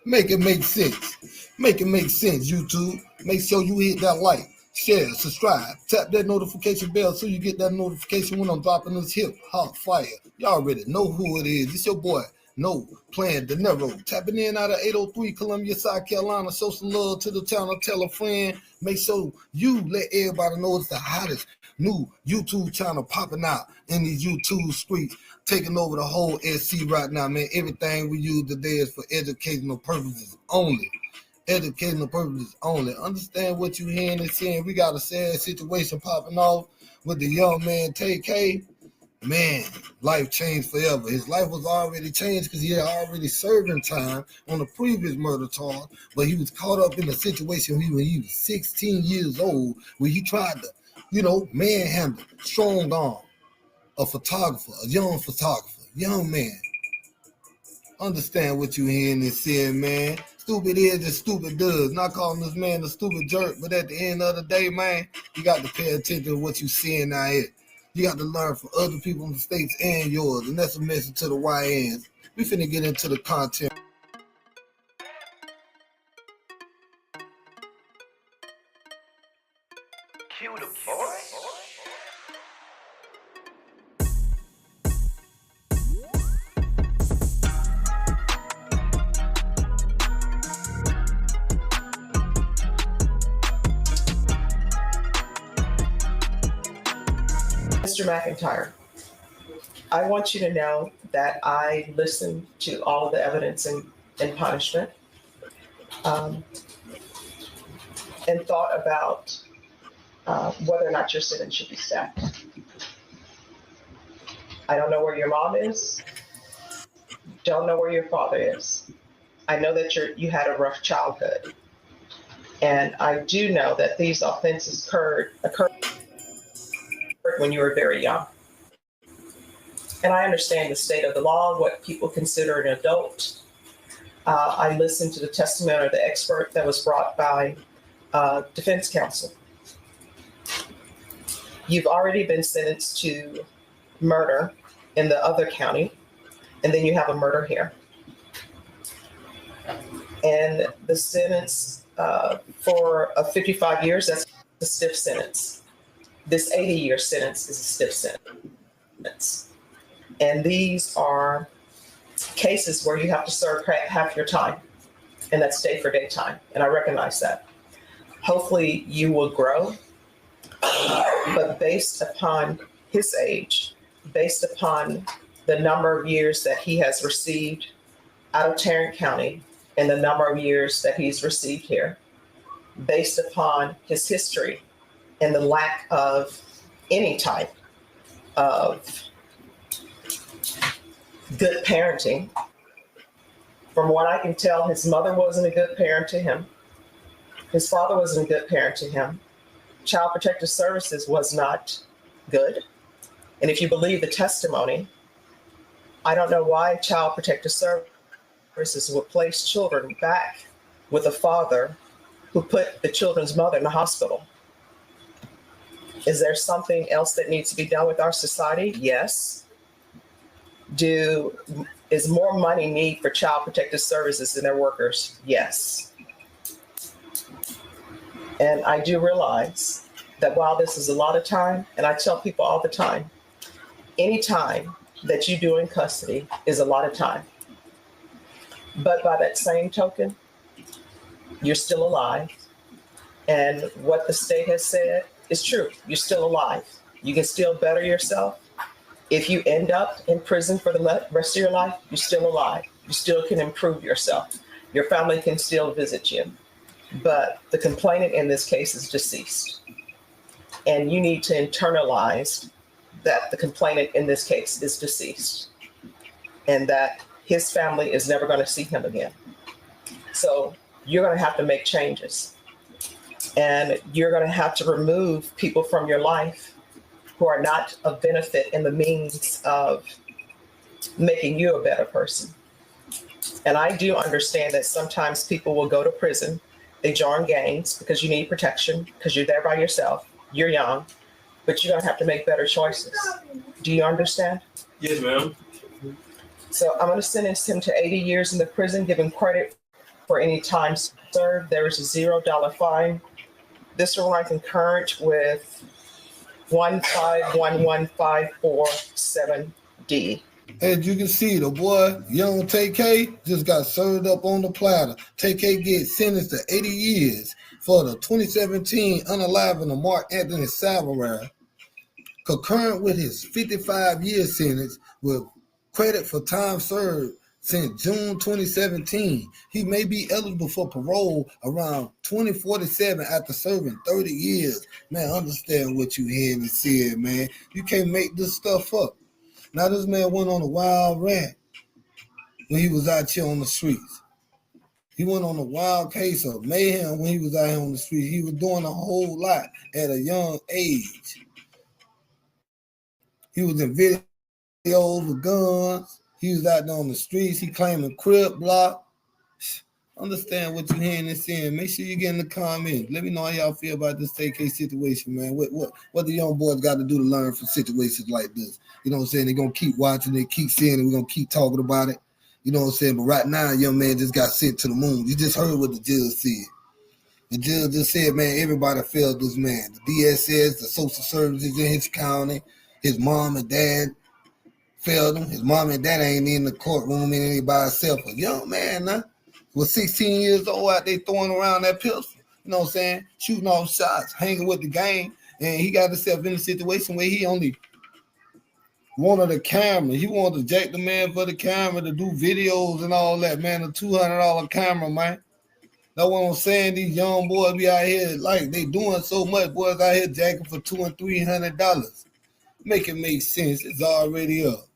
Make it make sense. Make it make sense, YouTube. Make sure you hit that like, share, subscribe, tap that notification bell so you get that notification when I'm dropping this hip hot fire. Y'all already know who it is. It's your boy, NoPlayingDinero. Tapping in out of 803 Columbia, South Carolina. Show some love to the channel. Tell a friend. Make sure you let everybody know it's the hottest new YouTube channel popping out in these YouTube streets, taking over the whole SC right now, man. Everything we use today is for educational purposes only. Educational purposes only. Understand what you hearing and seeing. We got a sad situation popping off with the young man TK. Man, life changed forever. His life was already changed because he had already serving time on the previous murder charge, but he was caught up in a situation when he was 16 years old, where he tried to, manhandle, strong arm a photographer, a young man. Understand what you hearing and seeing, man. Stupid is and stupid does. Not calling this man a stupid jerk, but at the end of the day, man, you got to pay attention to what you seeing out here. You got to learn from other people's mistakes and yours, and that's a message to the YNs. We finna get into the content. Cue the boy. Mr. McIntyre, I want you to know that I listened to all of the evidence and punishment, and thought about whether or not your sentence should be stacked. I don't know where your mom is. Don't know where your father is. I know that you had a rough childhood, and I do know that these offenses occurred when you were very young. And I understand the state of the law, what people consider an adult. I listened to the testimony of the expert that was brought by defense counsel. You've already been sentenced to murder in the other county, and then you have a murder here. And the sentence for 55 years, that's a stiff sentence. This 80-year sentence is a stiff sentence. And these are cases where you have to serve half your time, and that's day for day time. And I recognize that. Hopefully you will grow, but based upon his age, based upon the number of years that he has received out of Tarrant County and the number of years that he's received here, based upon his history and the lack of any type of good parenting. From what I can tell, his mother wasn't a good parent to him. His father wasn't a good parent to him. Child Protective Services was not good. And if you believe the testimony, I don't know why Child Protective Services would place children back with a father who put the children's mother in the hospital. Is there something else that needs to be done with our society? Yes. Is more money needed for Child Protective Services and their workers? Yes. And I do realize that while this is a lot of time, and I tell people all the time, any time that you do in custody is a lot of time. But by that same token, you're still alive. And what the state has said is true. You're still alive. You can still better yourself. If you end up in prison for the rest of your life, you're still alive. You still can improve yourself. Your family can still visit you. But the complainant in this case is deceased. And you need to internalize that the complainant in this case is deceased and that his family is never going to see him again. So you're going to have to make changes. And you're going to have to remove people from your life who are not of benefit in the means of making you a better person. And I do understand that sometimes people will go to prison. They join gangs because you need protection, because you're there by yourself. You're young, but you're going to have to make better choices. Do you understand? Yes, ma'am. So I'm going to sentence him to 80 years in the prison, give him credit for any time served. There is a $0 fine. This will run concurrent with 1511547D. As you can see, the boy, young TK, just got served up on the platter. TK gets sentenced to 80 years for the 2017 unaliving of Mark Anthony Salvera, concurrent with his 55-year sentence with credit for time served since June 2017. He may be eligible for parole around 2047 after serving 30 years. Man, understand what you hear and said, man. You can't make this stuff up. Now, this man went on a wild rant when he was out here on the streets. He went on a wild case of mayhem when he was out here on the streets. He was doing a whole lot at a young age. He was in videos with guns. He was out there on the streets. He claiming crib block. Understand what you're hearing and saying. Make sure you get in the comments. Let me know how y'all feel about this TK situation, man. What the young boys got to do to learn from situations like this? You know what I'm saying? They're going to keep watching it, keep seeing it. We're going to keep talking about it. You know what I'm saying? But right now, young man just got sent to the moon. You just heard what the judge said. The judge just said, man, everybody failed this man. The DSS, the social services in his county, his mom and dad failed him. His mom and dad ain't in the courtroom and ain't by himself. A young man now was 16 years old out there throwing around that pistol. You know what I'm saying? Shooting off shots, hanging with the gang. And he got himself in a situation where he only wanted a camera. He wanted to jack the man for the camera to do videos and all that, man. A $200 camera, man. That's what I'm saying. These young boys be out here like they doing so much. Boys out here jacking for $200 and $300. Make it make sense. It's already up.